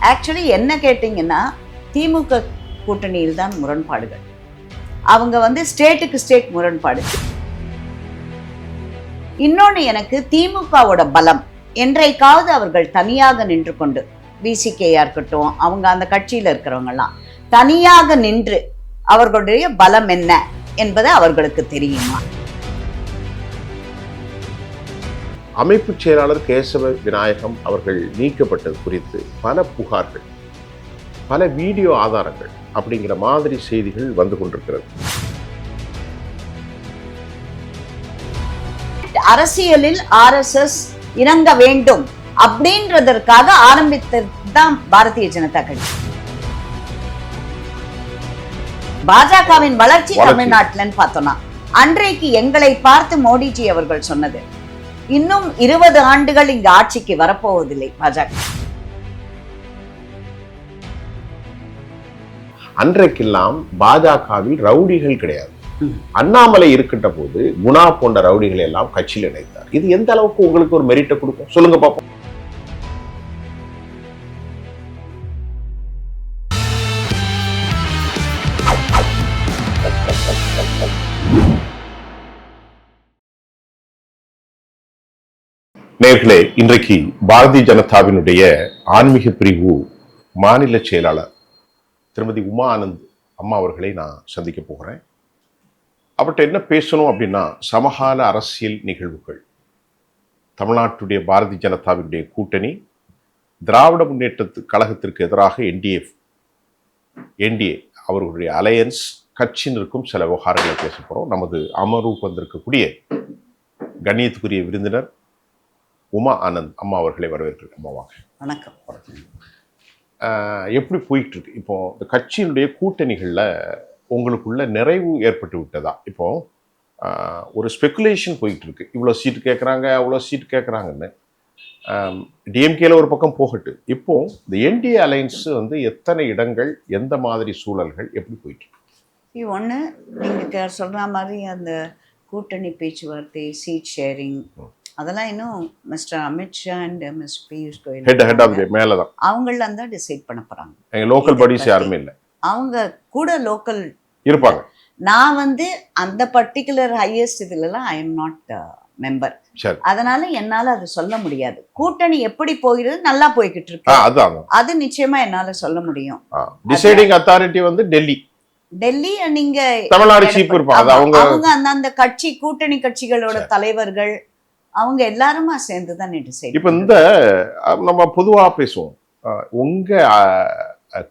Actually என்ன கேட்டிங்கன்னா திமுக கூட்டணியில் தான் முரண்பாடுகள். அவங்க ஸ்டேட்டுக்கு ஸ்டேட் முரண்பாடு. இன்னொன்று, எனக்கு திமுகவோட பலம் என்றைக்காவது அவர்கள் தனியாக நின்று கொண்டு, விசிகேயா இருக்கட்டும், அவங்க அந்த கட்சியில் இருக்கிறவங்கலாம் தனியாக நின்று அவர்களுடைய பலம் என்ன என்பது அவர்களுக்கு தெரியுமா? அமைப்பு செயலாளர் கேசவ விநாயகம் அவர்கள் நீக்கப்பட்டது குறித்து பல புகார்கள், பல வீடியோ ஆதாரங்கள் அப்படிங்கிற மாதிரி செய்திகள் வந்து கொண்டிருக்கிறது. அரசியலில் RSS இறங்க வேண்டும் அப்படின்றதற்காக ஆரம்பித்ததுதான் பாரதிய ஜனதா கட்சி. பாஜகவின் வளர்ச்சி தமிழ்நாட்டில் பார்த்தோம்னா, அன்றைக்கு எங்களை பார்த்து மோடிஜி அவர்கள் சொன்னது, இன்னும் 20 ஆண்டுகள் இங்கு ஆட்சிக்கு வரப்போவதில்லை பாஜக. அன்றைக்கெல்லாம் பாஜகவில் ரவுடிகள் கிடையாது. அண்ணாமலை இருக்கின்ற போது குணா போன்ற ரவுடிகளை எல்லாம் கட்சியில் இணைத்தார். இது எந்த அளவுக்கு உங்களுக்கு ஒரு மெரிட்டை கொடுக்கும் சொல்லுங்க பாப்போம். நேர்களே, இன்றைக்கு பாரதிய ஜனதாவினுடைய ஆன்மீக பிரிவு மாநில செயலாளர் திருமதி உமா ஆனந்த் அம்மா அவர்களை நான் சந்திக்க போகிறேன். அவர்கிட்ட என்ன பேசணும் அப்படின்னா, சமகால அரசியல் நிகழ்வுகள், தமிழ்நாட்டுடைய பாரதிய ஜனதாவினுடைய கூட்டணி, திராவிட முன்னேற்ற கழகத்திற்கு எதிராக என்டிஏ அவர்களுடைய அலையன்ஸ், கட்சியினருக்கும் சில விவகாரங்களை பேச போகிறோம். நமது அமர்வுக்கு வந்திருக்கக்கூடிய கண்ணியத்துக்குரிய விருந்தினர் உமா ஆனந்த் அம்மா அவர்களை வரவேற்கிறேன். அம்மா வாங்க. வணக்கம். எப்படி போயிட்டு இருக்கு இப்போ இந்த கட்சியினுடைய கூட்டணிகளில் உங்களுக்குள்ள நிறைவு ஏற்பட்டு விட்டதா? இப்போ ஒரு ஸ்பெகுலேஷன் போயிட்டு இருக்கு, இவ்வளோ சீட்டு கேட்குறாங்க, அவ்வளோ சீட்டு கேட்குறாங்கன்னு. டிஎம்கேல ஒரு பக்கம் போகட்டு, இப்போ இந்த என்டிஏ அலையன்ஸ் எத்தனை இடங்கள், எந்த மாதிரி சூழல்கள், எப்படி போயிட்டு இருக்கு? ஒன்று, நீங்கள் சொல்கிற மாதிரி அந்த கூட்டணி பேச்சுவார்த்தை, சீட் ஷேரிங், அதெல்லாம் இன்னும் mister Amit Shah and mister Piyush Goyal மேலே தான் அவங்களாம் தான் டிசைட் பண்ண போகிறாங்க. எங்கள் லோக்கல் பாடிஸ் யாருமே இல்லை, அவங்க கூட லோக்கல் இருப்பாங்க. நான் அந்த பர்டிகுலர் ஹையஸ்ட் இதுலலாம் ஐ எம் நாட் மெம்பர். அதனால என்னால அது சொல்ல முடியாது. கூட்டணி எப்படி போகிறது, நல்லா போய்கிட்டு இருக்கு, அது நிச்சயமா என்னால சொல்ல முடியும். டிசைடிங் அத்தாரிட்டி டெல்லி, நீங்க தமிழ்நாடு சீஃப் இருப்பாங்க. அவங்க அந்த கட்சி கூட்டணி கட்சிகளோட தலைவர்கள் அவங்க எல்லாருமா சேர்ந்து தான் டிசைட். இப்ப நம்ம பொதுவா பேசுவோம், உங்க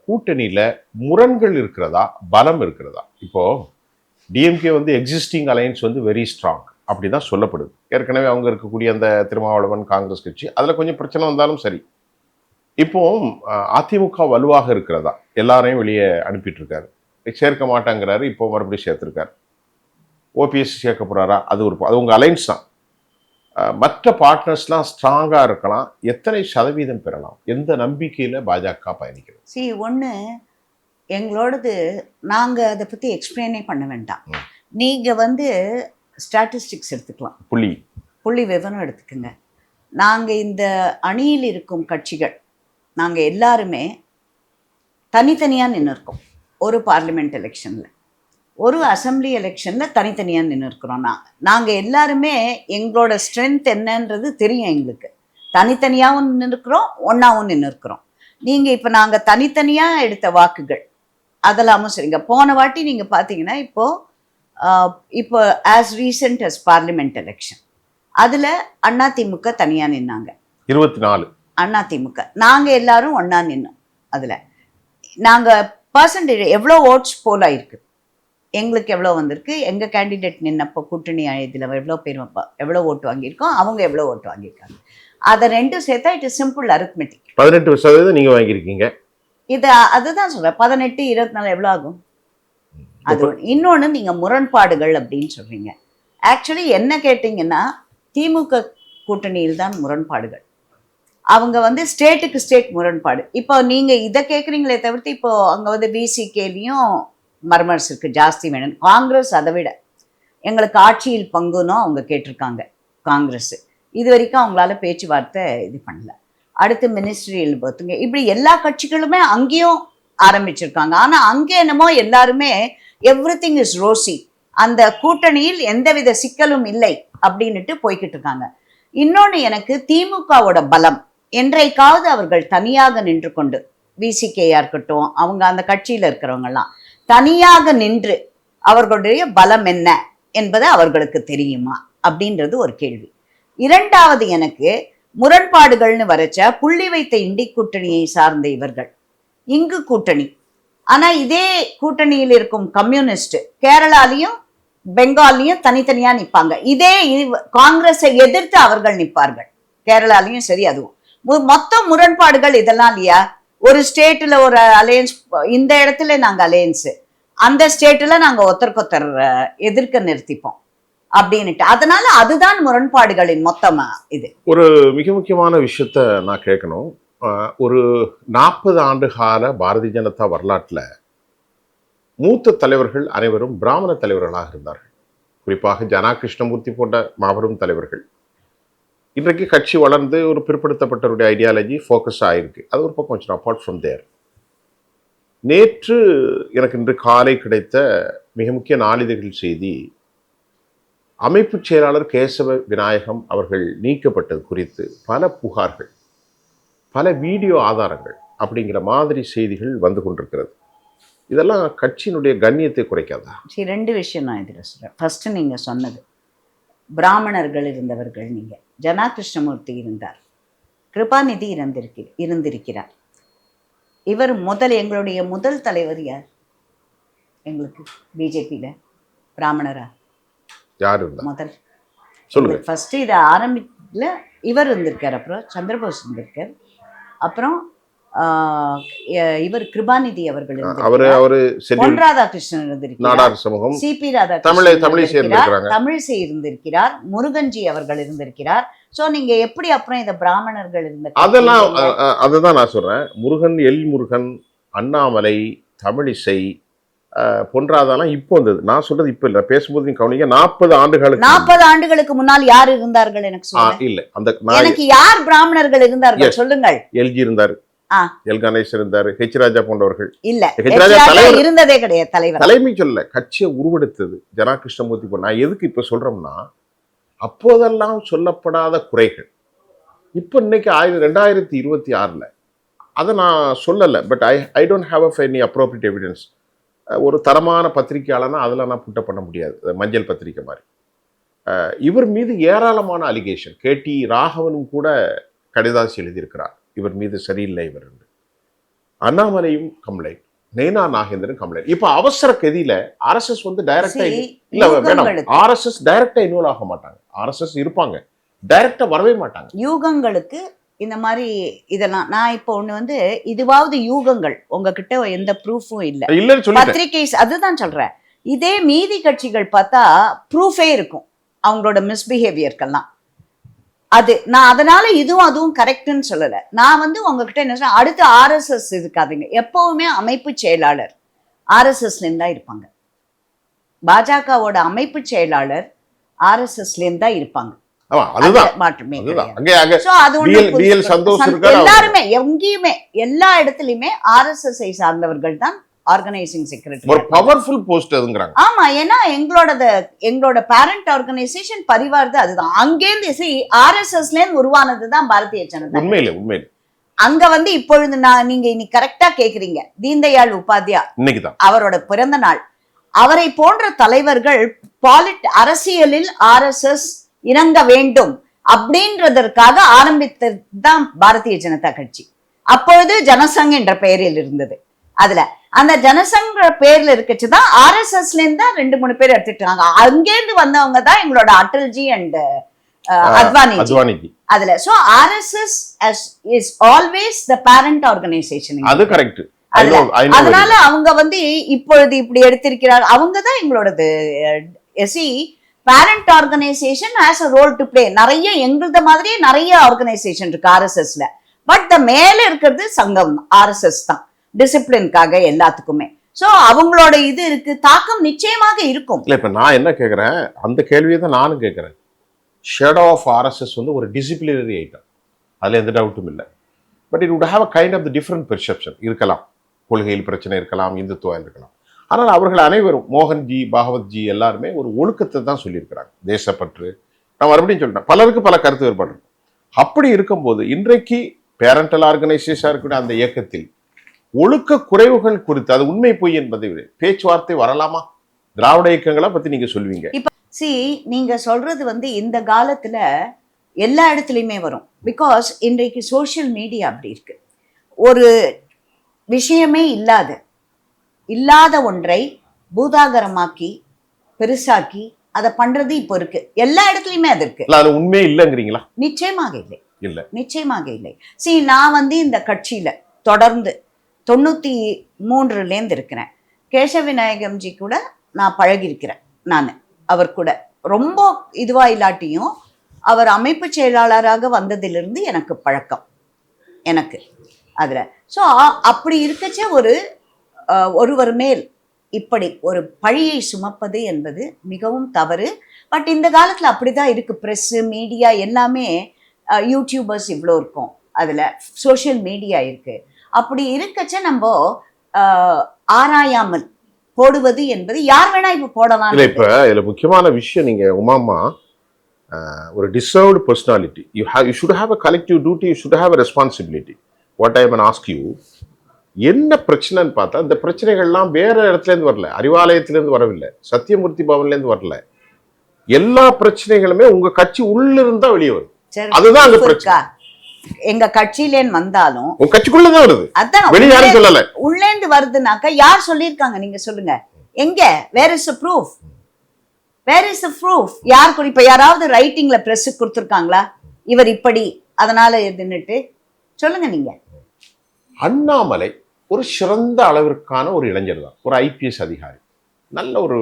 கூட்டணியில முரண்கள் இருக்கிறதா, பலம் இருக்கிறதா? இப்போ DMK existing alliance very strong அப்படிதான் சொல்லப்படுது. ஏற்கனவே அவங்க இருக்கக்கூடிய அந்த திருமாவளவன் காங்கிரஸ் கட்சி, அதுல கொஞ்சம் பிரச்சனை வந்தாலும் சரி. இப்போ அதிமுக வலுவாக இருக்கிறதா? எல்லாரையும் வெளியே அனுப்பிட்டு இருக்காரு, சேர்க்க மாட்டாங்கிறாரு, இப்போ மறுபடியும் சேர்த்திருக்காரு. ஓபிஎஸ் சேர்க்க போறாரா? அது உங்க அலையன்ஸ் தான். மற்ற பார்ட்னர்ஸ்லாம் ஸ்ட்ராங்காக இருக்கலாம். எத்தனை சதவீதம் பெறலாம்? எந்த நம்பிக்கையில் பாஜக பயணிக்கிறது? ஒன்று, எங்களோடது நாங்கள் அதை பற்றி எக்ஸ்பிளைனே பண்ண வேண்டாம். நீங்கள் ஸ்டாட்டிஸ்டிக்ஸ் எடுத்துக்கலாம், புள்ளி விவரம் எடுத்துக்கோங்க. நாங்கள் இந்த அணியில் இருக்கும் கட்சிகள் நாங்கள் எல்லாருமே தனித்தனியாக நின்று இருக்கோம். ஒரு பார்லிமெண்ட் எலெக்ஷனில், ஒரு அசம்பிளி எலெக்ஷனில் தனித்தனியாக நின்று இருக்கிறோம். நாங்கள் எல்லாருமே எங்களோட ஸ்ட்ரென்த் என்னன்றது தெரியும் எங்களுக்கு. தனித்தனியாகவும் நின்று இருக்கிறோம், ஒன்றாவும் நின்று இருக்கிறோம். நீங்கள் இப்போ நாங்கள் தனித்தனியாக எடுத்த வாக்குகள் அதெல்லாமும் சரிங்க. போன வாட்டி நீங்கள் பார்த்தீங்கன்னா இப்போ as recent as parliament election, அதில் அதிமுக தனியாக நின்னாங்க 24. அதிமுக நாங்கள் எல்லாரும் ஒன்றா நின்னோம். அதில் நாங்கள் பர்சன்டேஜ் எவ்வளோ ஓட்ஸ் போல் ஆயிருக்கு, எங்களுக்கு எவ்வளோ வந்திருக்கு, எங்கள் கேண்டிடேட் நின்னப்போ கூட்டணி இதில் எவ்வளோ ஓட்டு வாங்கியிருக்கோம், அவங்க எவ்வளோ ஓட்டு வாங்கியிருக்காங்க, அதை ரெண்டும் சேர்த்தா இட் இஸ் சிம்பிள் அரித்மெட்டிக். 18% நீங்கள் வாங்கியிருக்கீங்க. அதுதான் சொல்கிறேன். 18, 24 எவ்வளோ ஆகும்? அது இன்னொன்று, நீங்கள் முரண்பாடுகள் அப்படின்னு சொல்கிறீங்க. ஆக்சுவலி என்ன கேட்டிங்கன்னா, திமுக கூட்டணியில் தான் முரண்பாடுகள். அவங்க ஸ்டேட்டுக்கு ஸ்டேட் முரண்பாடு. இப்போ நீங்கள் இதை கேட்குறீங்களே தவிர்த்து, இப்போ அங்கே விசிகேலையும் மர்மர்ஸ் இருக்குது, ஜாஸ்தி வேணும். காங்கிரஸ் அதை விட எங்களுக்கு ஆட்சியில் பங்குன்னு அவங்க கேட்டிருக்காங்க. காங்கிரஸ் இது வரைக்கும் அவங்களால பேச்சுவார்த்தை இது பண்ணல. அடுத்து மினிஸ்ட்ரியல் பர்த்துங்க, இப்படி எல்லா கட்சிகளுமே அங்கேயும் ஆரம்பிச்சிருக்காங்க. ஆனா அங்கே என்னமோ எல்லாருமே எவ்ரிதிங் இஸ் ரோசி, அந்த கூட்டணியில் எந்தவித சிக்கலும் இல்லை அப்படின்னுட்டு போய்கிட்டு இருக்காங்க. இன்னொன்னு, எனக்கு திமுகவோட பலம், என்றைக்காவது அவர்கள் தனியாக நின்று கொண்டு, விசிகேயா இருக்கட்டும், அவங்க அந்த கட்சியில இருக்கிறவங்க எல்லாம் தனியாக நின்று அவர்களுடைய பலம் என்ன என்பது அவர்களுக்கு தெரியுமா அப்படின்றது ஒரு கேள்வி. இரண்டாவது, எனக்கு முரண்பாடுகள்னு வரைச்ச புள்ளி வைத்த இண்டி கூட்டணியை சார்ந்த இவர்கள் இங்கு கூட்டணி, ஆனா இதே கூட்டணியில் இருக்கும் கம்யூனிஸ்ட் கேரளாலையும் பெங்காலையும் தனித்தனியா நிற்பாங்க. இதே காங்கிரஸை எதிர்த்து அவர்கள் நிற்பார்கள் கேரளாலையும் சரி. அதுவும் மொத்த முரண்பாடுகள் இதெல்லாம் இல்லையா? ஒரு ஸ்டேட்ல ஒரு அலையன்ஸ், இந்த இடத்துல நாங்க அலையன்ஸ், அந்த ஸ்டேட்ல நாங்க ஒருத்தருக்கொத்தர் எதிர்க்க நிறுத்திப்போம் அப்படின்னுட்டு. அதனால அதுதான் முரண்பாடுகளின் மொத்தமா. இது ஒரு மிக முக்கியமான விஷயத்த நான் கேட்கணும். ஒரு 40 ஆண்டு கால பாரதிய ஜனதா வரலாற்றில் மூத்த தலைவர்கள் அனைவரும் பிராமண தலைவர்களாக இருந்தார்கள். குறிப்பாக ஜனா கிருஷ்ணமூர்த்தி போன்ற மாபெரும் தலைவர்கள். இன்றைக்கு கட்சி வளர்ந்து ஒரு பிற்படுத்தப்பட்டவருடைய ஐடியாலஜி ஃபோக்கஸ் ஆகிருக்கு. அது ஒரு பக்கம் வச்சிடும். அப்பார்ட் ஃப்ரம் தேர், நேற்று எனக்கு இன்று காலை கிடைத்த மிக முக்கிய நாளிதழ்கள் செய்தி, அமைப்பு செயலாளர் கேசவ விநாயகம் அவர்கள் நீக்கப்பட்டது குறித்து பல புகார்கள், பல வீடியோ ஆதாரங்கள் அப்படிங்கிற மாதிரி செய்திகள் வந்து கொண்டிருக்கிறது. இதெல்லாம் கட்சியினுடைய கண்ணியத்தை குறைக்காதா? சரி, 2 விஷயம் நான் இதில் சொல்கிறேன். ஃபர்ஸ்ட், நீங்கள் சொன்னது பிராமணர்கள் இருந்தவர்கள், நீங்கள் ஜனா கிருஷ்ணமூர்த்தி இருந்தார், கிருபாநிதி இருந்திருக்கிறார். இவர் எங்களுடைய முதல் தலைவர் யார்? எங்களுக்கு பிஜேபியில் பிராமணரா யார் இருந்தார்? முதல் சொல்லுங்க. ஃபர்ஸ்ட் இதை ஆரம்பிக்கல இவர் இருந்திருக்கார், அப்புறம் சந்திரபோஸ் இருந்திருக்கார், அப்புறம் இவர் கிருபாநிதி அவர்கள், பொன் ராதாகிருஷ்ணன் இருந்திருக்கிறார், சிபி ராதாகிருஷ்ணன் தமிழிசை இருந்திருக்கிறார், முருகன்ஜி அவர்கள் இருந்திருக்கிறார். சோ நீங்க எப்படி அப்புறம் இந்த பிராமணர்கள் இருந்த அதெல்லாம் அதுதான் நான் சொல்றேன். முருகன், முருகன், அண்ணாமலை, தமிழிசை, பொன்ராதாலாம் இப்போ வந்தது. நான் சொல்றது இப்ப இல்ல, பேசும்போது நீங்க கவனிங்க. 40 ஆண்டுகளுக்கு முன்னால் யார் இருந்தார்கள் எனக்கு சொல்லுங்க. இல்ல, அந்த எனக்கு யார் பிராமணர்கள் இருந்தார்கள் சொல்லுங்கள். எல்ஜி இருந்தார், எல் கணேஷ் இருந்தார், ஹெச் ராஜா போன்றவர்கள். இல்ல, ஹெச் ராஜா இருந்ததே கிடையாது. தலைமை சொல்ல கட்சியை உருவெடுத்தது ஜனா கிருஷ்ணமூர்த்தி. நான் எதுக்கு இப்ப சொல்றோம்னா, அப்போதெல்லாம் சொல்லப்படாத குறைகள் இப்ப இன்னைக்கு 2026 அதை நான் சொல்லலை. But I don't have any appropriate evidence. ஒரு தரமான பத்திரிகையாளனா அதில் நான் புட்ட பண்ண முடியாது, மஞ்சள் பத்திரிக்கை மாதிரி. இவர் மீது ஏராளமான அலிகேஷன். கேடி ராகவனும் கூட கடிதாசி எழுதியிருக்கிறார், இவர் மீது சரியில்லை இவர் என்று. அண்ணாமலையும் கம்ப்ளைண்ட், நைனா நாகேந்திரன் கம்ப்ளைண்ட். இப்ப அவசர கதியில ஆர்எஸ்எஸ் வந்து டைரக்டா இல்ல வேணாம், ஆர்எஸ்எஸ் டைரக்டா இன்வால்வ் ஆக மாட்டாங்க. ஆர்எஸ்எஸ் இருப்பாங்க, டைரக்டா வரவே மாட்டாங்க. யூகங்களுக்கு இந்த மாதிரி இதெல்லாம் நான் இப்போ ஒண்ணு வந்து, இதுவாவது யூகங்கள் உங்ககிட்ட எந்த ப்ரூஃபும் இல்ல, பத்திரிகை, அதுதான் சொல்றேன். இதே மீதி கட்சிகள் பார்த்தா ப்ரூஃபே இருக்கும் அவங்களோட மிஸ்பிஹேவியர்க்கெல்லாம். அது நான் அதனால இதுவும் அதுவும் கரெக்ட்னு சொல்லலை. நான் வந்து உங்ககிட்ட என்ன சொல்றேன், அடுத்து ஆர்எஸ்எஸ் இருக்காதுங்க. எப்பவுமே அமைப்பு செயலாளர் ஆர்எஸ்எஸ்லேருந்து தான் இருப்பாங்க. பாஜகவோட அமைப்பு செயலாளர் ஆர்எஸ்எஸ்லேருந்து தான் இருப்பாங்க. எல்லாருமே எங்கேயுமே எல்லா இடத்துலயுமே ஆர்எஸ்எஸ் சார்ந்தவர்கள் தான் ஆர்கனைசிங் செக்ரட்டரி. ஒரு பவர்ஃபுல் போஸ்ட் அதுங்கறாங்க. ஆமா, ஏன்னா எங்களோட பேரண்ட் ஆர்கனைசேஷன் பரிவார் தான். அதுதான் அங்கேருந்து ஆர்எஸ்எஸ்ல இருந்து உருவானதுதான் பாரதிய ஜனதா. உண்மையில அங்க வந்து இப்பொழுது நீங்க இன்னைக்கு கரெக்டா கேக்குறீங்க. தீன்தயாள் உபாத்யா இன்னைக்குதான் அவரோட பிறந்த நாள். அவரை போன்ற தலைவர்கள் அரசியலில் ஆர்எஸ்எஸ் இறங்க வேண்டும் அப்படின்றதற்காக ஆரம்பித்ததுதான் பாரதிய ஜனதா கட்சி. அப்பொழுது ஜனசங் என்ற பெயரில் இருந்தது. அதுல அந்த ஜனசங்க பேர்ல இருக்கச்சுதான் ஆர்எஸ்எஸ்ல இருந்து 2-3 பேர் எடுத்துட்டாங்க. அங்கேருந்து வந்தவங்க தான் எங்களோட அட்டல்ஜி அண்ட் அத்வானிஜி. அதுல so RSS is always the parent organisation. அது கரெக்ட். அதனால அவங்க வந்து இப்பொழுது இப்படி எடுத்திருக்கிறார். அவங்கதான் எங்களோடது parent organisation has a role to play. நிறைய எங்களது மாதிரியே நிறைய ஆர்கனைசேஷன் இருக்கு ஆர்எஸ்எஸ்ல. பட் த மேல இருக்கிறது சங்கம் ஆர்எஸ்எஸ் தான், டிசிப்ளின்காக எல்லாத்துக்குமே. சோ அவங்களோட இது இருக்கு, தாக்கம் நிச்சயமாக இருக்கும். இல்ல இப்ப நான் என்ன கேக்குறேன், அந்த கேள்வியை தான் நானும் கேட்கிறேன். ஷேடோ ஆஃப் ஆர்எஸ்எஸ் வந்து ஒரு டிசிப்ளினரி ஐட்டம், அதுல எந்த டவுட்டும் இல்லை. But it would have a kind of the different perception இருக்கலாம். கொள்கையில் பிரச்சனை இருக்கலாம், இந்துத்துவம் இருக்கலாம். ஆனால் அவர்கள் அனைவரும் மோகன்ஜி, பாகவத்ஜி எல்லாருமே ஒரு ஒழுக்கத்தை தான் சொல்லியிருக்கிறாங்க. தேசப்பற்று, நான் மறுபடியும் சொல்றேன், பலருக்கு பல கருத்து வேறுபாடு இருக்கும். அப்படி இருக்கும்போது இன்றைக்கு பேரண்டல் ஆர்கனைசேஷனாக இருக்கக்கூடிய அந்த இயக்கத்தில் ஒழுக்க குறைவுகள் குறித்து, அது உண்மை பொய் என்பதை விட பேச்சுவார்த்தை வரலாமா? திராவிட இயக்கங்களை பத்தி நீங்க சொல்வீங்க. இப்ப நீங்க சொல்றது இந்த காலத்துல எல்லா இடத்துலையுமே வரும். பிகாஸ் இன்றைக்கு சோஷியல் மீடியா அப்படி இருக்கு. ஒரு விஷயமே இல்லாத ஒன்றை பூதாகரமாக்கி பெருசாக்கி அதை பண்றது இப்போ இருக்கு. எல்லா இடத்துலயுமே அது இருக்கு. அது உண்மையே இல்லைங்கிறீங்களா? நிச்சயமாக இல்லை. நான் இந்த கட்சியில தொடர்ந்து 93 இருக்கிறேன். கேசவ விநாயகம்ஜி கூட நான் பழகியிருக்கிறேன். நான் அவர் கூட ரொம்ப இதுவா இல்லாட்டியும் அவர் அமைப்பு செயலாளராக வந்ததிலிருந்து எனக்கு பழக்கம் எனக்கு அதில். ஸோ அப்படி இருக்கச்ச ஒருவர் மேல் இப்படி ஒரு பழியை சுமப்பது என்பது மிகவும் தவறு. பட் இந்த காலத்தில் அப்படிதான் இருக்கு. ப்ரெஸ்ஸு, மீடியா எல்லாமே, யூடியூபர்ஸ் இவ்வளோ இருக்கும், அதில் சோஷியல் மீடியா இருக்கு. அப்படி இருக்கச்ச நம்ம ஆராயாமல் போடுவது என்பது யார் வேணா இப்போ போடலாம். இல்லை, இப்போ இதில் முக்கியமான விஷயம், நீங்கள் உமாமா ஒரு deserved personality, you should have a collective duty, you should have a responsibility. What I can ask you, என்ன பிரச்சனைன்னு பார்த்தா இந்த பிரச்சனைகள்லாம் வேற இடத்துலேருந்து வரல, அறிவாலயத்திலேருந்து வரவில்லை, சத்தியமூர்த்தி பவன்லேருந்து வரல. எல்லா பிரச்சனைகளுமே உங்க கட்சி உள்ள இருந்தா வெளியே வரும். அதுதான் அந்த பிரச்சனை. எங்க கட்சியிலேன்னு வந்தாலும் உங்க கட்சிக்குள்ளதான் வருது, வெளியே யாரும் சொல்லல. உள்ளேந்து வருதுனாக்கா யார் சொல்லியிருக்காங்க நீங்க சொல்லுங்க. எங்க? Where is proof? யார் இப்ப யாராவது ரைட்டிங்ல பிரஸ் கொடுத்துருக்காங்களா இவர் இப்படி அதனால எதுன்னுட்டு? சொல்லுங்க நீங்க. அண்ணாமலை ஒரு சிறந்த அளவிற்கான ஒரு இளைஞர் தான், ஒரு ஐபிஎஸ் அதிகாரி, நல்ல ஒரு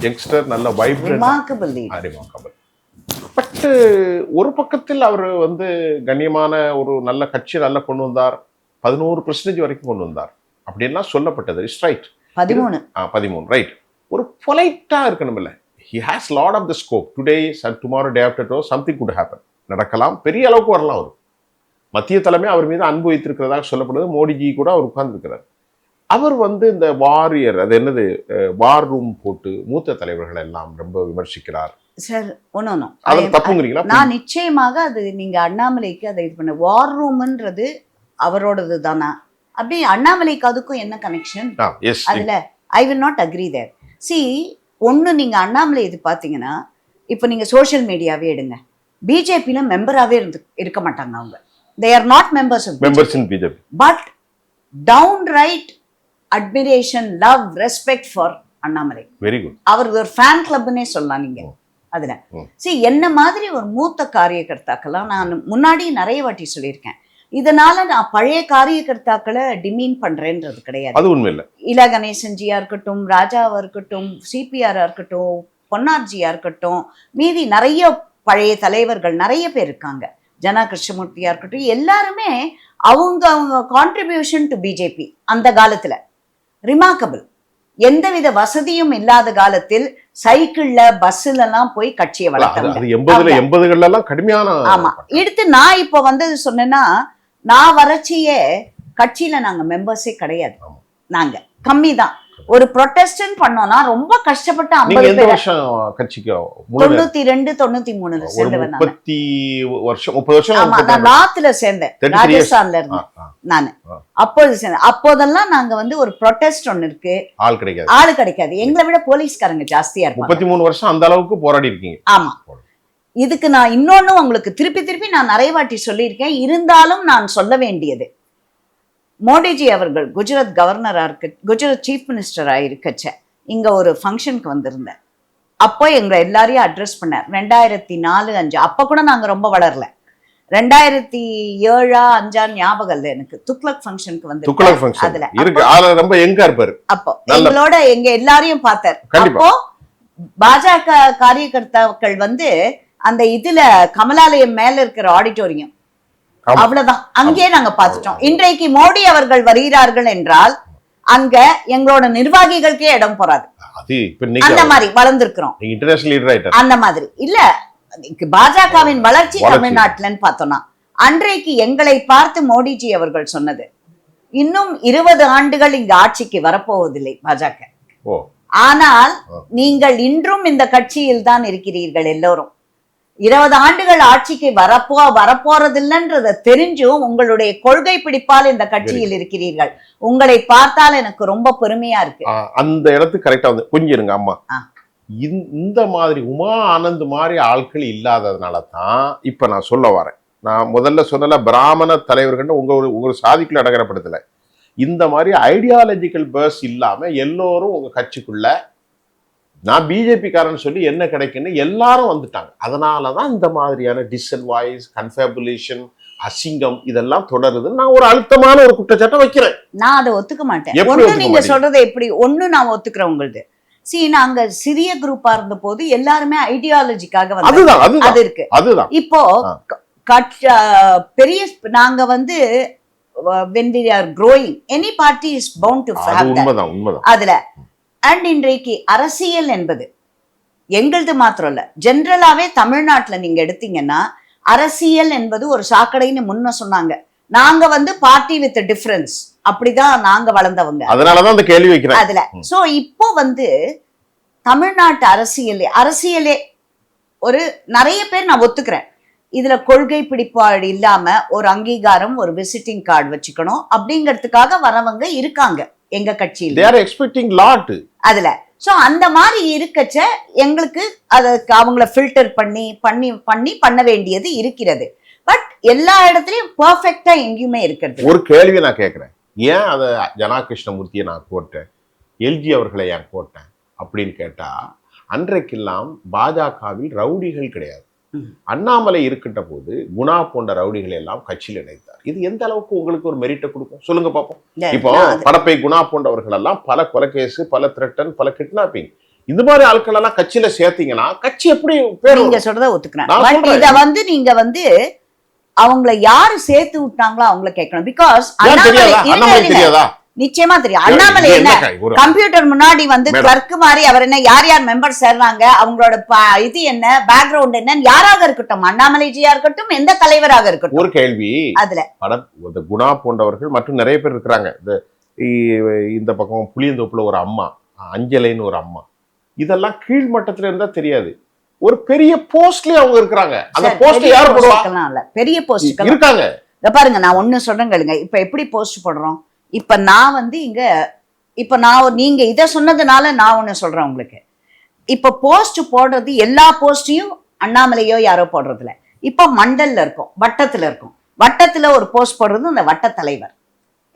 யங்ஸ்டர், நல்ல ரிமார்க்கபிள். பட் ஒரு பக்கத்தில் அவர் கண்ணியமான ஒரு நல்ல கட்சி நல்லா கொண்டு வந்தார், 11% வரைக்கும் கொண்டு வந்தார் அப்படின்லாம் சொல்லப்பட்டது. It's right. 13 ரைட். ஒரு பொலைட்டா இருக்கணும்ல. he has lot of the scope. Today and tomorrow, day after tomorrow, something could happen. நடக்கலாம், பெரிய அளவுக்கு வரலாம். அவர் மத்திய தலைமை அவர் மீது அன்பு வைத்திருக்கிறதாக சொல்லப்படுது. மோடிஜி கூட அவர் உட்கார்ந்துருக்கிறார். அவர் இந்த வாரியர், அது என்னது, வார் ரூம் போட்டு மூத்த தலைவர்கள் எல்லாம் ரொம்ப விமர்சிக்கிறார். சார், தப்புங்கிறீங்களா? நான் நிச்சயமாக அது நீங்க அண்ணாமலைக்கு அதை இது பண்ண வார் ரூம்ன்றது அவரோடது தானா? அப்படி அண்ணாமலைக்கு அதுக்கும் என்ன கனெக்ஷன்? அதுல ஐ வில் நாட் அக்ரி தேர். ஒண்ணு, நீங்க அண்ணாமலை இது பாத்தீங்கன்னா, இப்ப நீங்க சோசியல் மீடியாவே எடுங்க, பிஜேபியில மெம்பராகவே இருக்க மாட்டாங்க அவங்க. They are not members in BJP. But downright admiration, love, respect for Annamalai. Very good. அவர் ஒரு ஃபேன் கிளப்னே சொல்லலாம் நீங்க அதுல. என்ன மாதிரி ஒரு மூத்த காரியகர்த்தாக்கெல்லாம் நான் முன்னாடி நிறைய வாட்டி சொல்லியிருக்கேன். இதனால நான் பழைய காரியகர்த்தாக்களை டிமீன் பண்றேன்றது கிடையாது. அது உண்மை இல்லை. இலா கணேசன்ஜியா இருக்கட்டும், ராஜாவா இருக்கட்டும், சிபிஆரா இருக்கட்டும், பொன்னார்ஜியா இருக்கட்டும், மீதி நிறைய பழைய தலைவர்கள் நிறைய பேர் இருக்காங்க, ஜனா கிருஷ்ணமூர்த்தியா இருக்கட்டும், எல்லாருமே அவங்க கான்ட்ரிபியூஷன் டு பிஜேபி அந்த காலத்துல ரிமார்க்கபிள். எந்தவித வசதியும் இல்லாத காலத்தில் சைக்கிள்ல பஸ்ல எல்லாம் போய் கட்சியை வளர்த்தாங்க. 80களெல்லாம் கடுமையான. ஆமா, எடுத்து நான் இப்ப சொன்னேன்னா, நான் வறட்சியே கட்சியில நாங்க மெம்பர்ஸே கிடையாது, நாங்க கம்மி தான். ஒரு ப்ரொடெஸ்டன் பண்ணோம்னா ரொம்ப கஷ்டப்பட்டு 50 பேர். கட்சிக்கு 92 93 சேர்ந்தவன். 30 வருஷம். ஆமா, நான் நார்த்ல சேர்ந்தேன், ராஜஸ்தான்ல இருந்தேன் நானு. அப்போது சேர்ந்தேன். அப்போதெல்லாம் நாங்க ஒரு ப்ரொடெஸ்ட் ஒண்ணு இருக்கு, ஆளு கிடைக்காது. எங்களை விட போலீஸ்காரங்க ஜாஸ்தியா இருக்கும். 33 வருஷம் அந்த அளவுக்கு போராடி இருக்கீங்க. ஆமா, இதுக்கு நான் இன்னொன்னு உங்களுக்கு திருப்பி நான் நிறைய வாட்டி சொல்லியிருக்கேன். இருந்தாலும் நான் சொல்ல வேண்டியது, மோடிஜி அவர்கள் குஜராத் கவர்னரா குஜராத் சீஃப் மினிஸ்டரா இருக்கச்ச இங்க ஒரு ஃபங்க்ஷனுக்கு வந்திருந்தேன். அப்போ எங்களை எல்லாரையும் அட்ரஸ் பண்ணார். 2004-05 அப்ப கூட நாங்க ரொம்ப வளரல. 2007-05 ஞாபகம் இல்லை எனக்கு. துக்ளக் ஃபங்க்ஷனுக்கு வந்து அதுல ரொம்ப எங்க இருப்பாரு. அப்போ எங்களோட எங்க எல்லாரையும் பார்த்தார். அப்போ பாஜக காரியகர்த்தாக்கள் அந்த இதுல கமலாலயம் மேல இருக்கிற ஆடிட்டோரியம், அவ்வளவுதான், அங்கே நாங்க பார்த்துட்டோம். இன்றைக்கு மோடி அவர்கள் வருகிறார்கள் என்றால் அங்க எங்களோட நிர்வாகிகளுக்கே இடம் போறாது. அந்த மாதிரி வளர்ந்துருக்கிறோம். அந்த மாதிரி இல்ல, பாஜகவின் வளர்ச்சி தமிழ்நாட்டுலன்னு பார்த்தோம்னா அன்றைக்கு எங்களை பார்த்து மோடிஜி அவர்கள் சொன்னது, இன்னும் 20 ஆண்டுகள் இங்கு ஆட்சிக்கு வரப்போவதில்லை பாஜக. ஆனால் நீங்கள் இன்றும் இந்த கட்சியில் தான் இருக்கிறீர்கள் எல்லோரும். 20 ஆண்டுகள் ஆட்சிக்கு வரப்போறதில்லைன்றத தெரிஞ்சும் உங்களுடைய கொள்கை பிடிப்பால் இந்த கட்சியில் இருக்கிறீர்கள். உங்களை பார்த்தால் எனக்கு ரொம்ப பெருமையா இருக்கு. அந்த இடத்துக்கு கரெக்டா வந்து கொஞ்சம் இருங்க அம்மா. இந்த மாதிரி உமா ஆனந்த் மாதிரி ஆட்கள் இல்லாததுனால தான் இப்ப நான் சொல்ல வரேன். நான் முதல்ல சொன்னல பிராமண தலைவர்கள் உங்க சாதிக்குள்ள அடகரப்படுத்தல. இந்த மாதிரி ஐடியாலஜிக்கல் பேர்ஸ் இல்லாம எல்லோரும் உங்க கட்சிக்குள்ள நான் பிஜேபி காரன் சொல்லி என்ன கிடைக்குன்னு எல்லாரும் வந்துட்டாங்க. அதனாலதான் இந்த மாதிரியான டிஸ்அட்வைஸ், கன்ஃபேபுலேஷன், அசிங்கம் இதெல்லாம் தொடருது. நான் ஒரு அழுத்தமான ஒரு குற்றச்சாட்டை வைக்கிறேன். நான் அதை ஒத்துக்க மாட்டேன். ஒண்ணு நீங்க சொல்றது எப்படி, ஒண்ணு நான் ஒத்துக்கிறேன் உங்களுது. நாங்க சிறிய குரூப்பா இருந்த போது எல்லாருமே ஐடியாலஜிக்காக வந்து அது இருக்கு. அதுதான் இப்போ பெரிய நாங்க வந்து when we are growing, any party is bound to have that. அதுல அண்ட் இன்றைக்கு அரசியல் என்பது எங்களது மாத்திரம் இல்ல, ஜெனரலாவே தமிழ்நாட்டுல நீங்க எடுத்தீங்கன்னா அரசியல் என்பது ஒரு சாக்கடைன்னு முன்ன சொன்னாங்க. நாங்க வந்து பார்ட்டி வித் டிஃபரன்ஸ் அப்படிதான் நாங்க வளர்ந்தவங்க. அதனாலதான் அந்த கேள்வி வைக்கிறேன் அதுல. சோ இப்போ வந்து தமிழ்நாட்டு அரசியலே ஒரு நிறைய பேர் நான் ஒத்துக்கிறேன். இதுல கொள்கை பிடிப்பாடு இல்லாம ஒரு அங்கீகாரம், ஒரு விசிட்டிங் கார்டு வச்சுக்கணும் அப்படிங்கிறதுக்காக வரவங்க இருக்காங்க எங்க கட்சியில். they are expecting lot அதுல. சோ அந்த மாதிரி இருக்கச்ச எங்களுக்கு அதுக்கு அவங்கள ஃபில்டர் பண்ண வேண்டியது இருக்கிறது. பட் எல்லா இடத்துலயும் பெர்ஃபெக்ட்டா எங்கேயுமே இருக்கிறது. ஒரு கேள்வி நான் கேட்கிறேன், ஏன் அத ஜனா கிருஷ்ணமூர்த்தியை நான் போட்டேன், எல்ஜி அவர்களை ஏன் போட்டேன் அப்படின்னு கேட்டா, அன்றைக்கெல்லாம் பாஜகவில் ரவுடிகள் கிடையாது. அண்ணாமலை இருக்கின்ற போது குணா போன்ற ரவுடிகளை எல்லாம் கட்சியில் இணைத்தார். இது எந்த அளவுக்கு உங்களுக்கு ஒரு மெரிட்டை கொடுக்கும் சொல்லுங்க பாப்போம். இப்போ படப்பை குணா போன்றவர்கள் எல்லாம் பல கொலைகேசு, பல த்ரெட்டன், பல கிட்னாப்பிங், இந்த மாதிரி ஆட்கள் எல்லாம் கட்சியில சேர்த்தீங்கன்னா கட்சி எப்படி பேர்? நீங்க சொல்றத ஒத்துக்கிறேன். இத வந்து நீங்க வந்து அவங்கள யாரு சேர்த்து விட்டாங்களோ அவங்கள கேட்கணும். பிகாஸ் அண்ணாமலை தெரியாதா? நிச்சயமா தெரியும். அண்ணாமலை என்ன கம்ப்யூட்டர் முன்னாடி வந்து கிளர்க் மாதிரி அவர் என்ன யார் யார் மெம்பர் சேர்றாங்க, அவங்களோட இது என்ன, பேக்ரவுண்ட் என்ன, யாராக இருக்கட்டும், அண்ணாமலைஜியா இருக்கட்டும், எந்த தலைவராக இருக்கட்டும். ஒரு கேள்வி, அதுல குணா போன்றவர்கள் மற்றும் நிறைய பேர் இருக்கிறாங்க. இந்த பக்கம் புளியந்தோப்புல ஒரு அம்மா, அஞ்சலைன்னு ஒரு அம்மா, இதெல்லாம் கீழ் மட்டத்துல இருந்தா தெரியாது. ஒரு பெரிய போஸ்ட்லயே அவங்க இருக்கிறாங்க. அந்த போஸ்ட் யாரு போடுவாங்க? பெரிய போஸ்ட் இருக்காங்க. பாருங்க, நான் ஒண்ணு சொல்றேன் கேளுங்க. இப்ப எப்படி போஸ்ட் போடுறோம்? இப்ப நான் வந்து நீங்க இத சொன்னதுனால நான் ஒண்ணு சொல்றேன் உங்களுக்கு. இப்ப போஸ்ட் போடுறது எல்லா போஸ்டையும் அண்ணாமலையோ யாரோ போடுறதுல. இப்ப மண்டல்ல இருக்கும், வட்டத்துல இருக்கும். வட்டத்துல ஒரு போஸ்ட் போடுறது அந்த வட்ட தலைவர்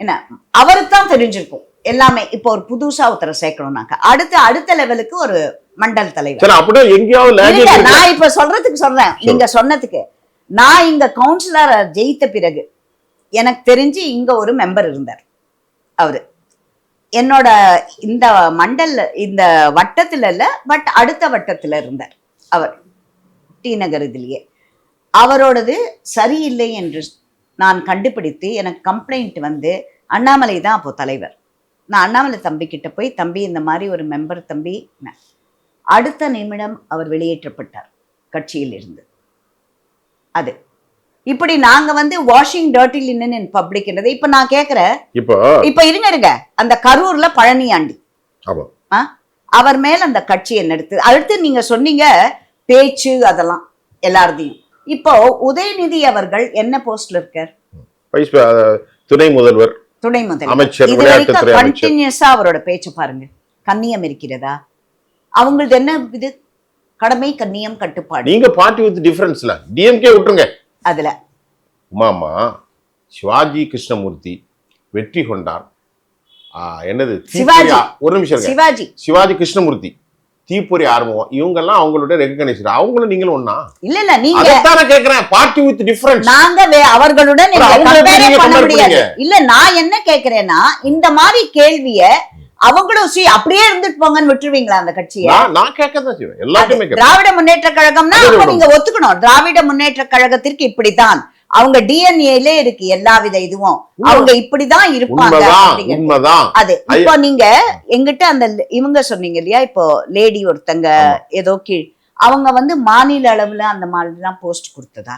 என்ன, அவருக்கு தான் தெரிஞ்சிருக்கும் எல்லாமே. இப்போ ஒரு புதுசா ஒருத்தரை சேர்க்கணும்னாக்க அடுத்த லெவலுக்கு ஒரு மண்டல் தலைவர். நான் இப்ப சொல்றேன், நீங்க சொன்னதுக்கு நான் இங்க கவுன்சிலர் ஜெயித்த பிறகு எனக்கு தெரிஞ்சு இங்க ஒரு மெம்பர் இருந்தார். அவரு என்னோட இந்த மண்டல் இந்த வட்டத்துல இல்ல, பட் அடுத்த வட்டத்துல இருந்தார் அவர், டி நகர் இதுலயே. அவரோடது சரியில்லை என்று நான் கண்டுபிடித்து எனக்கு கம்ப்ளைண்ட் வந்து, அண்ணாமலை தான் அப்போ தலைவர். நான் அண்ணாமலை தம்பி கிட்ட போய், தம்பி இந்த மாதிரி ஒரு மெம்பர் தம்பி, அடுத்த நிமிடம் அவர் வெளியேற்றப்பட்டார் கட்சியில் இருந்து. அது இப்படி நாங்க வந்து வாஷிங் டர்ட்டி லினன் இன் பப்ளிக்ன்றது. இப்ப நான் கேக்குறேன், இப்ப இருங்க, அந்த கரூர்ல பழனியாண்டி அவர் மேல அந்த கட்சி என்ன எடுத்து, அடுத்து நீங்க சொன்னீங்க பேச்சு அதெல்லாம் எல்லாத்தையும். இப்போ உதயநிதி அவர்கள் என்ன போஸ்ட்ல இருக்கார்? துணை முதல்வர், அமைச்சர். இது வரைக்கும் கண்டினியூஸா அவரோட பேச்சு பாருங்க. கண்ணியம் இருக்கிறதா? அவங்களது என்ன இது? கடமை, கண்ணியம், கட்டுப்பாடு. நீங்க பார்ட்டி வித் டிஃபரன்ஸ்ல டிஎம்கே விட்டுருங்க. அதுல உமாமா, சிவாஜி கிருஷ்ணமூர்த்தி வெற்றி கொண்டார். என்னது சிவாஜி, ஒரு நிமிஷம், சிவாஜி கிருஷ்ணமூர்த்தி தீப்பொறி ஆரம்பம், இவங்க எல்லாம் அவங்களோட ரெகக்னைசர். அவங்களும் நீங்களும் ஒண்ணா? இல்ல நீங்க கேக்குறேன், பார்ட்டி வித் டிஃபரன்ஸ். நாங்க அவர்களுடன் பண்ண முடியாது. இல்ல நான் என்ன கேக்குறேன்னா, இந்த மாதிரி கேள்விய அவங்களும் அப்படியே இருந்துட்டு போங்கன்னு விட்டுருவீங்களா அந்த கட்சியை? நான் கேட்கதான் செய்வேன். எல்லாருமே திராவிட முன்னேற்ற கழகம்னா அப்ப நீங்க ஒத்துக்கணும், திராவிட முன்னேற்ற கழகத்திற்கு இப்படித்தான் அவங்க டிஎன்ஏல இருக்கு எல்லா வித இதுவும், அவங்க இப்படிதான் இருப்பாங்க. அது இப்போ நீங்க எங்கிட்ட அந்த இவங்க சொன்னீங்க இல்லையா, இப்போ லேடி ஒருத்தங்க ஏதோ கீழ், அவங்க வந்து மாநில அளவுல அந்த மாதிரிலாம் போஸ்ட் கொடுத்ததா?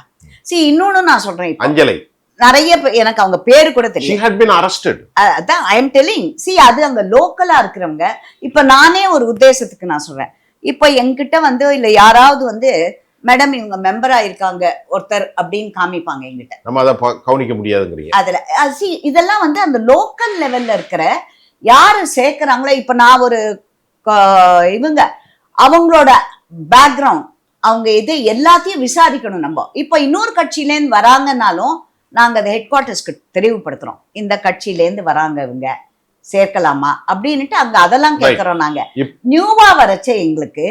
இன்னொன்னு நான் சொல்றேன், அஞ்சலை நிறைய எனக்கு அவங்க பேரு கூட she தெரியும். had been arrested. அதான் ஐ எம் டெல்லிங். அது அங்க லோக்கலா இருக்கிறவங்க. இப்ப நானே ஒரு உத்தேசத்துக்கு நான் சொல்றேன், இப்ப என்கிட்ட வந்து இல்ல யாராவது வந்து மேடம் இவங்க மெம்பரா இருக்காங்க ஒருத்தர் அப்படின்னு காமிப்பாங்க என்கிட்ட, நம்ம அதை கவனிக்க முடியாதுங்கிறீங்க. அதுல இதெல்லாம் வந்து அந்த லோக்கல் லெவல்ல இருக்கிற யாரு சேர்க்கிறாங்களோ. இப்ப நான் ஒரு இவங்க அவங்களோட பேக்ரவுண்ட் அவங்க இது எல்லாத்தையும் விசாரிக்கணும் நம்ம. இப்ப இன்னொரு கட்சியிலேருந்து வராங்கன்னாலும் நாங்க அதை ஹெட் குவார்ட்டர்ஸ்க்கு தெளிவுபடுத்துறோம், இந்த கட்சியிலேருந்து வராங்க இவங்க சேர்க்கலாமா அப்படின்னுட்டு அங்க அதெல்லாம் கேட்கிறோம் நாங்க. நியூவா வரச்ச எங்களுக்கு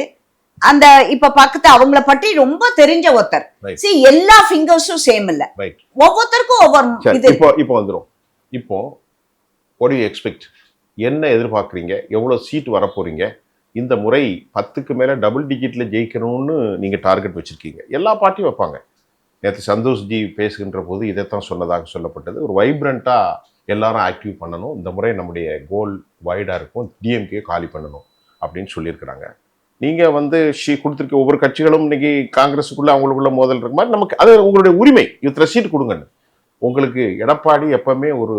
அந்த இப்ப பக்கத்து அவங்கள பற்றி ரொம்ப தெரிஞ்ச ஒருத்தர். எல்லா ஃபிங்கர்ஸும் சேம் இல்ல, ஒவ்வொருத்தருக்கும் ஒவ்வொரு இது. இப்போ வந்துரும். இப்போ what do you expect? என்ன எதிர்பார்க்குறீங்க? எவ்வளவு சீட் வரப்போறீங்க? இந்த முறை 10க்கு மேல டபுள் டிஜிட்ல ஜெயிக்கணும்னு நீங்க டார்கெட் வச்சிருக்கீங்க. எல்லா பார்ட்டியும் வைப்பாங்க. நேற்று சந்தோஷ்ஜி பேசுகின்ற போது இதைத்தான் சொன்னதாக சொல்லப்பட்டது. ஒரு வைப்ரண்டா எல்லாரும் ஆக்டிவ் பண்ணணும், இந்த முறை நம்முடைய கோல் வைடா இருக்கும், டிஎம்கே காலி பண்ணணும் அப்படின்னு சொல்லியிருக்கிறாங்க. நீங்க வந்து கொடுத்துருக்க ஒவ்வொரு கட்சிகளும் இன்னைக்கு காங்கிரஸுக்குள்ள அவங்களுக்குள்ள மோதல் இருக்கு மாதிரி நமக்கு அது உங்களுடைய உரிமை, இத்தனை சீட் கொடுங்கன்னு. உங்களுக்கு எடப்பாடி எப்பவுமே ஒரு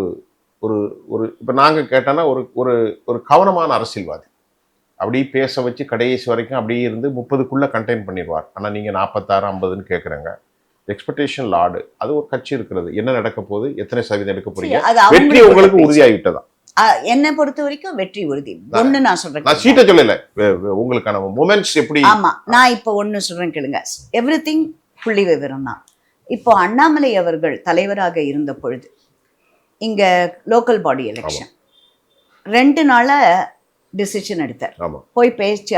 ஒரு ஒரு இப்போ நாங்கள் கேட்டோன்னா ஒரு ஒரு ஒரு கவனமான அரசியல்வாதி. அப்படி பேச வச்சு கடைசி வரைக்கும் அப்படியே இருந்து 30க்குள்ள கண்டெயின் பண்ணிடுவார். ஆனால் நீங்கள் 46, 50ன்னு கேட்குறாங்க. எக்ஸ்பெக்டேஷன் லாடு அது ஒரு கட்சி இருக்கிறது. என்ன நடக்க போகுது, எத்தனை சதவீதம் எடுக்க போறீங்க, வெற்றி உங்களுக்கு உறுதியாகிவிட்டதா? என்னை பொறுத்த வரைக்கும் வெற்றி உறுதி. ஒண்ணு நான் சொல்றேன், நான் சீட்டை சொல்லல, உங்களுக்கான மொமெண்ட்ஸ் எப்படி. ஆமா, நான் இப்போ ஒண்ணு சொல்றேன் கேளுங்க. எவ்ரிதிங் புள்ளி விவரம் தான். இப்போ அண்ணாமலை அவர்கள் தலைவராக இருந்த பொழுது இங்க லோக்கல் பாடி எலெக்ஷன் 2 நாளா டிசிஷன் எடுத்தார். போய் பேச்சு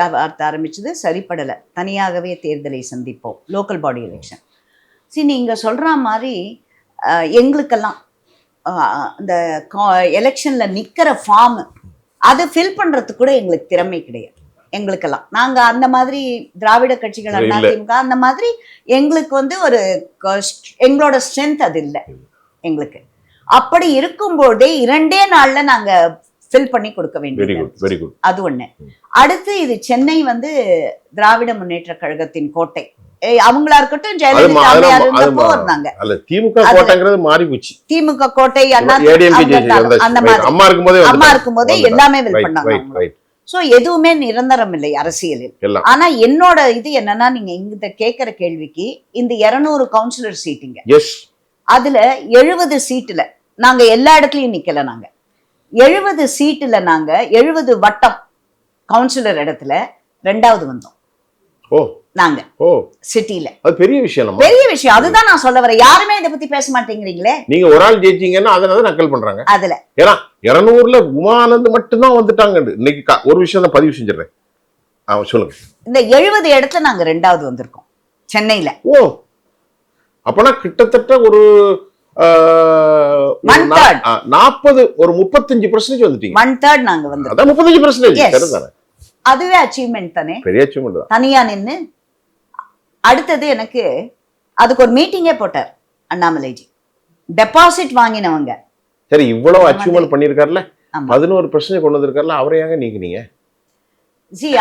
ஆரம்பிச்சது, சரிப்படலை, தனியாகவே தேர்தலை சந்திப்போம், லோக்கல் பாடி எலெக்ஷன். நீங்க சொல்ற மாதிரி எங்களுக்கெல்லாம் இந்த எலெக்ஷன்ல நிக்கிற ஃபார்ம் அதை ஃபில் பண்றதுக்கு கூட எங்களுக்கு திறமை கிடையாது. எங்களுக்கெல்லாம் நாங்க அந்த மாதிரி திராவிட கட்சிகள் அதிமுக அந்த மாதிரி எங்களுக்கு வந்து ஒரு எங்களோட ஸ்ட்ரென்த் அது இல்லை எங்களுக்கு. அப்படி இருக்கும்போதே 2 நாள்ல நாங்க ஃபில் பண்ணி கொடுக்க வேண்டியது. அது ஒண்ணு. அடுத்து இது சென்னை வந்து திராவிட முன்னேற்ற கழகத்தின் கோட்டை. அவங்களா இருக்கட்டும், ஜெயலலிதா இருந்தப்போ இருந்தாங்க. திமுக கோட்டை அந்த மாதிரி அம்மா இருக்கும்போதே எல்லாமே வில் பண்ணாங்க. சோ எதுவுமே நிரந்தரம் இல்லை அரசியலில். ஆனா என்னோட இது என்னன்னா, நீங்க இந்த கேட்கிற கேள்விக்கு இந்த 200 கவுன்சிலர் சீட்டுங்க, அதுல 70 சீட்டுல நாங்க எல்லா இடத்துலயும் நிக்கல. நாங்க 70 சீட்டுல நாங்க 70 வட்டம் கவுன்சிலர் இடத்துல 2வது வந்தோம். நாங்க சிட்டில. அது பெரிய விஷயம், பெரிய விஷயம். அதுதான் நான் சொல்ல வரேன். யாருமே இதை பத்தி பேச மாட்டேங்கிறீங்களே. நீங்க ஒரு ஆள் ஜெயிச்சீங்கன்னா அதனால நக்கல் பண்றாங்க. அதுல ஏன்னா 200ல உமானந்த் மட்டும்தான் வந்துட்டாங்க. இன்னைக்கு ஒரு விஷயம் தான் பதிவு செஞ்சிடறேன், சொல்லுங்க. இந்த 70 இடத்துல நாங்க 2வது வந்திருக்கோம் சென்னையில. அப்பனா கிட்டத்தட்ட ஒரு 40 ஒரு 35% வந்துட்டீங்க. 1/3 நாங்க வந்து. அதான் 35%. அதுவே அச்சீவ்மெண்ட் தானே, பெரிய அச்சீவ்மெண்ட் தான். தனியா நின்னு அடுத்தது எனக்கு அதுக்கு ஒரு மீட்டிங்கே போட்டார் அண்ணாமலைஜி. டெபாசிட் வாங்கினவங்க. சரி, இவ்வளவு அச்சீவ்மெண்ட் பண்ணிருக்காருல, 11% கொண்டு வந்திருக்காருல, அவரை ஏங்க நீங்க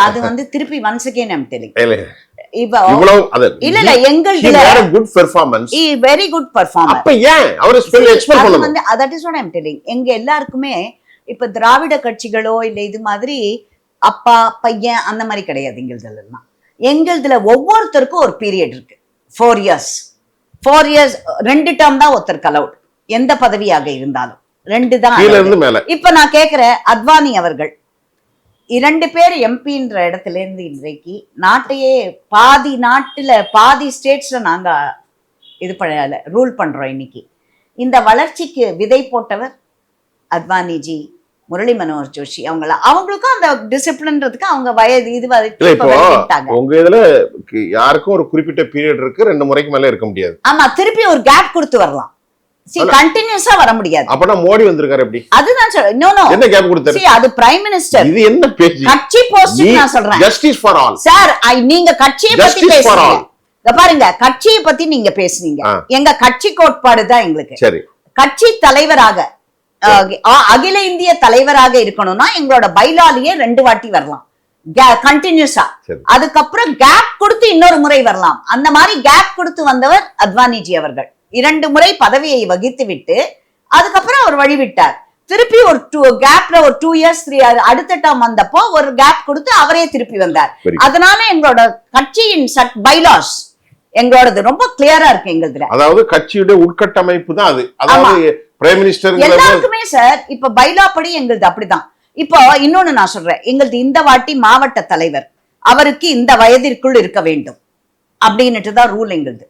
அது வந்து திருப்பி once again I'm telling. இல்ல எங்களுடைய good performance, very good performance. அப்ப ஏன் அவரை எக்ஸ்பெக்ட் பண்ணலாம்? that is what I'm telling. எங்க எல்லாருக்குமே இப்ப திராவிட கட்சிகளோ இல்ல இது மாதிரி அப்பா பையன் அந்த மாதிரி கிடையாது. எங்களுதுல ஒவ்வொருத்தருக்கும் ஒரு பீரியட் இருக்கு. 4 years 2 டேர்ம் தான் ஒருத்தருக்கு அலவுட், எந்த பதவியாக இருந்தாலும் 2 தான். இப்ப நான் கேக்குறேன், அத்வானி அவர்கள் 2 பேர் எம்பின்ற இடத்துல இருந்து இன்றைக்கு நாட்டையே பாதி ஸ்டேட்ஸ்ல நாங்க இது ரூல் பண்றோம். இன்னைக்கு இந்த வளர்ச்சிக்கு விதை போட்டவர் அத்வானிஜி, முரளி மனோகர் ஜோஷி. அவங்களுக்கும் அந்த டிசிப்ளின்றதுக்கு அவங்க வயது இது உங்க இதுல யாருக்கும் ஒரு குறிப்பிட்ட பீரியட் இருக்கு, 2 முறைக்கு மேல இருக்க முடியாது. ஆமா, திருப்பி ஒரு கேப் கொடுத்து வரலாம். கண்டினியூஸா வர முடியாது. அப்பனா மோடி வந்திருக்காரு எப்படி? அதுதான் சொல்றேன். என்ன கேப் கொடுத்தாரு? அது பிரைம் மினிஸ்டர். இது என்ன பேச்சு? கட்சி போஸ்ட் நான் சொல்றேன். Justice for all. சார், நீங்க கட்சியை பத்தி பேசுறீங்க பாருங்க, கட்சியை பத்தி நீங்க பேசுறீங்க. எங்க கட்சி கோட்பாடு தான் எங்களுக்கு. சரி, கட்சி தலைவராக அகில இந்திய தலைவராக இருக்கணும்னா எங்களோட பைலாலேயே 2 வாட்டி வரலாம். கண்டினியூஸா. சரி. அதுக்கப்புறம் கேப் கொடுத்து இன்னொரு முறை வரலாம். அந்த மாதிரி கேப் கொடுத்து வந்தவர் அத்வானிஜி அவர்கள் 2 முறை பதவியை வகித்து விட்டு அதுக்கப்புறம் அவர் வழிவிட்டார். திருப்பி ஒரு கேப்ல ஒரு 2 இயர்ஸ் 3 அடுத்த டேர்ம் வந்தப்போ ஒரு கேப் கொடுத்து அவரே திருப்பி வந்தார். அதனால எங்களோட கட்சியின் பைலாஸ் எங்களோடது ரொம்ப கிளியரா இருக்கு எங்களுதுல. அதாவது கட்சியுடைய உட்கட்டமைப்பு தான் அது. அதாவது பிரைம் மினிஸ்டர் எல்லாருக்குமே சார் இப்ப பைலா படி எங்களுது அப்படிதான். இப்போ இன்னொன்னு நான் சொல்றேன், எங்களுது இந்த வாட்டி மாவட்ட தலைவர் அவருக்கு இந்த வயதிற்குள் இருக்க வேண்டும் அப்படின்னுட்டு தான் ரூல் எங்களுது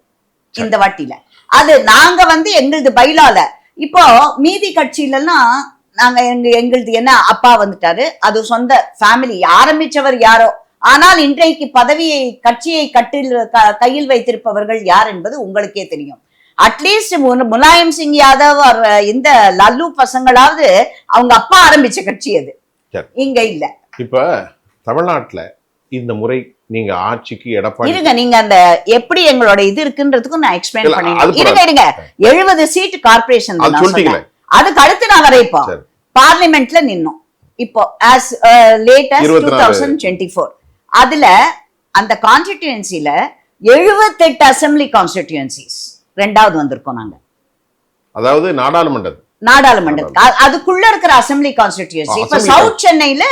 இந்த வாட்டில. அது நாங்க எங்களுது பைலால. இப்போ மீதி கட்சியிலாம் நாங்க எங்களுது என்ன அப்பா வந்துட்டாரு, அது சொந்த ஃபேமிலி ஆரம்பிச்சவர் யாரோ, ஆனால் இன்றைக்கு பதவியை கட்சியை கையில் வைத்திருப்பவர்கள் யார் என்பது உங்களுக்கே தெரியும். அட்லீஸ்ட் முலாயம் சிங் யாதவ் இந்த லல்லு பசங்களாவது அவங்க அப்பா ஆரம்பிச்ச கட்சி அது, இங்க இல்ல. இப்ப தமிழ்நாட்டுல இந்த முறை நீங்க ஆட்சிக்கு எடப்பாடி இருங்க, நீங்க அந்த எப்படி எங்களோட இது இருக்குன்றதுக்கும் நான் எக்ஸ்பிளைன் பண்ணிடுறேன். இருங்க 70 சீட் கார்பரேஷன் அதுக்கு அடுத்து நான் வரேன். இப்போ பார்லிமெண்ட்ல நின்னோம் இப்போ as late as 2024. அதுல அந்த கான்ஸ்டிடியூன்சில 78 அசெம்பிளி கான்ஸ்டிடியூன்சிஸ் ரெண்டாவது வந்திருக்கோம் நாங்க. அதாவது நாடாளுமன்றத்துக்கு அதுக்குள்ள இருக்கிற அசெம்பிளி கான்ஸ்டிடியூன்சி. இப்ப சவுத் சென்னையில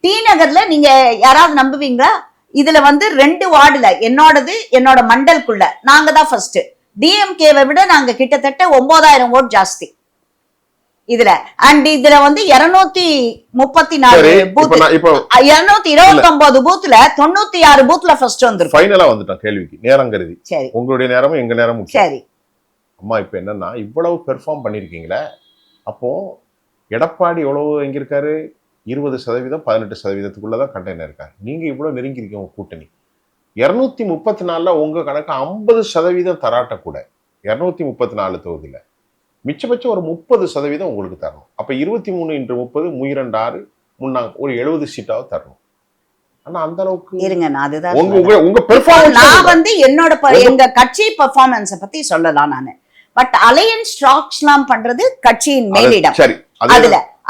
டி நகர்ல நீங்க யாராவது நம்புவீங்களா? இதுல 2 வார்டுல என்னோட மண்டலுக்குள்ள நாங்க தான் ஃபர்ஸ்ட். டிஎம்கேவை விட நாங்க கிட்டத்தட்ட 9000 ஓட் ஜாஸ்தி இதுல. அண்ட் இதுல 234 பூத், 229 பூத்ல 96 பூத்ல ஃபர்ஸ்ட் வந்திருக்கும். ஃபைனலா வந்துட்டோம் கேள்விக்கு நேரம் கருதி. சரி, உங்களுடைய நேரமும் எங்க நேரமும் சரி. அம்மா இப்ப என்னன்னா இவ்வளவு பெர்ஃபார்ம் பண்ணிருக்கீங்களே, அப்போ எடப்பாடி எவ்வளவு எங்க இருக்காரு? 20% 18%க்குள்ளதான் கண்டெய்னர் இருக்காரு. நீங்க இவ்வளவு நெருங்கி இருக்கீங்க உங்க கூட்டணி. 234 உங்க கணக்கு 50% தராட்ட கூட 234 தொகுதியில மிச்சபட்சம் ஒரு 30% உங்களுக்கு தரணும். அப்ப 23 × 30 32 முன்னா ஒரு 70 சீட்டாவது தரணும். ஆனா அந்த அளவுக்கு இருங்க, நான் அதுதான் உங்க பெர்ஃபார்மன்ஸ் நான் என்னோட எங்க கட்சி பெர்ஃபார்மன்ஸை பத்தி சொல்லலாம் நானு. பட் அலையன்ஸ் ஸ்டாக்ஸ்லாம் பண்றது கட்சியின் மேலிடம். சரி,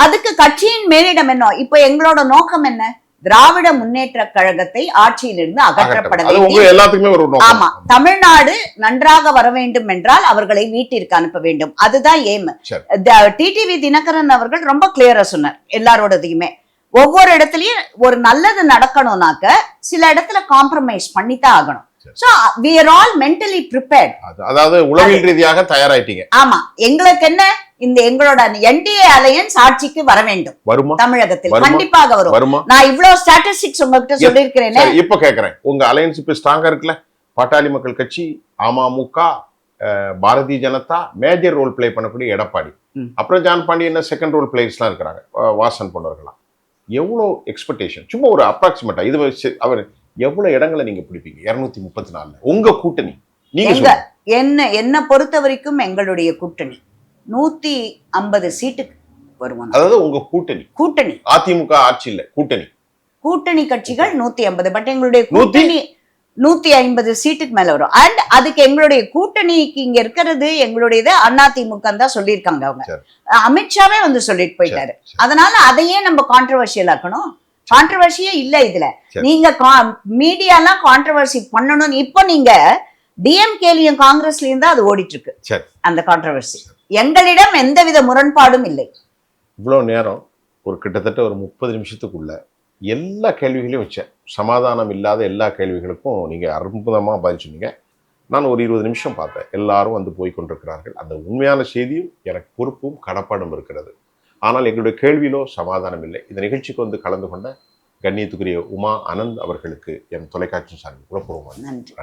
அதுக்கு கட்சியின் மேலிடம் என்ன? இப்ப எங்களோட நோக்கம் என்ன? திராவிட முன்னேற்ற கழகத்தை ஆட்சியிலிருந்து அகற்றப்பட வேண்டும். ஆமா, தமிழ்நாடு நன்றாக வர வேண்டும் என்றால் அவர்களை வீட்டிற்கு அனுப்ப வேண்டும். அதுதான் எய்ம். டிடிவி தினகரன் அவர்கள் ரொம்ப கிளியரா சொன்னார் எல்லாரோடதையுமே. ஒவ்வொரு இடத்துலயும் ஒரு நல்லது நடக்கணும்னாக்க சில இடத்துல காம்ப்ரமைஸ் பண்ணித்தான் ஆகணும். So we are all mentally prepared. அதாவது உளவியல் ரீதியாக தயாராயிட்டீங்க. ஆமா, எங்களுக்கு என்ன, இந்த எங்களோட என்டிஏ அலையன்ஸ் ஆட்சிக்கு வர வேண்டும். தமிழகத்தில் கண்டிப்பாக வரும். நான் இவ்வளவு ஸ்டாட்டிஸ்டிக்ஸ் உங்ககிட்ட சொல்லியிருக்கிறேனே. இப்ப கேக்குறேன், உங்க அலையன்ஸ் இப்ப ஸ்ட்ராங்கா இருக்குல்ல? Pattali Makkal Katchi, AMMK, Bharatiya Janata major role play பண்ணக்கூடிய எடப்பாடி, அப்புறம் ஜான் பாண்டியன் செகண்ட் ரோல் பிளேயர்ஸ்லாம் இருக்கிறாங்க, வாசன் போன்றவர்களாம். எவ்வளவு எக்ஸ்பெக்டேஷன்? சும்மா ஒரு அப்ராக்சிமேட்டா இது அவர் எவ்வளவு இடங்களை நீங்க பிடிப்பீங்க 234 உங்க கூட்டணி? நீங்க என்ன பொறுத்த வரைக்கும் எங்களுடைய கூட்டணி 150 சீட்டுக்கு வருவோம். அதாவது உங்க கூட்டணி அதிமுக ஆட்சி இல்ல, கூட்டணி கட்சிகள் 150. பட் எங்களுடைய கூட்டணி 150 சீட்டுக்கு மேல வரும். அண்ட் அதுக்கு எங்களுடைய கூட்டணிக்கு இங்க இருக்கிறது எங்களுடைய அதிமுக தான் சொல்லியிருக்காங்க. அவங்க அமித்ஷாவே சொல்லிட்டு போயிட்டாரு. அதனால அதையே நம்ம கான்ட்ரவர்ஷியல் ஆக்கணும். கான்ட்ரவர்சியே இல்ல இதுல. நீங்க மீடியாலாம் கான்ட்ரவர்சி பண்ணணும். இப்ப நீங்க டிஎம்கேலயும் காங்கிரஸ்லயும் தான் அது ஓடிட்டு இருக்கு அந்த கான்ட்ரவர்சி. எங்களிடம் எந்தவித முரண்பாடும் இல்லை. இவ்வளவு நேரம் ஒரு கிட்டத்தட்ட ஒரு 30 நிமிஷத்துக்குள்ள எல்லா கேள்விகளையும் வச்சேன். சமாதானம் இல்லாத எல்லா கேள்விகளுக்கும் நீங்க அற்புதமா பதில் சொன்னீங்க. நான் ஒரு 20 நிமிஷம் பார்த்தேன். எல்லாரும் போய் கொண்டிருக்கிறார்கள். அந்த உண்மையான செய்தியும் எனக்கு பொறுப்பும் கடப்பாடும் இருக்கிறது. ஆனால் எங்களுடைய கேள்வியிலோ சமாதானம் இல்லை. இந்த நிகழ்ச்சிக்கு கலந்து கொண்ட கண்ணியத்துக்குரிய உமா அனந்த் அவர்களுக்கு என் தொலைக்காட்சி சார்பில் உளப்பூர்வமான நன்றி.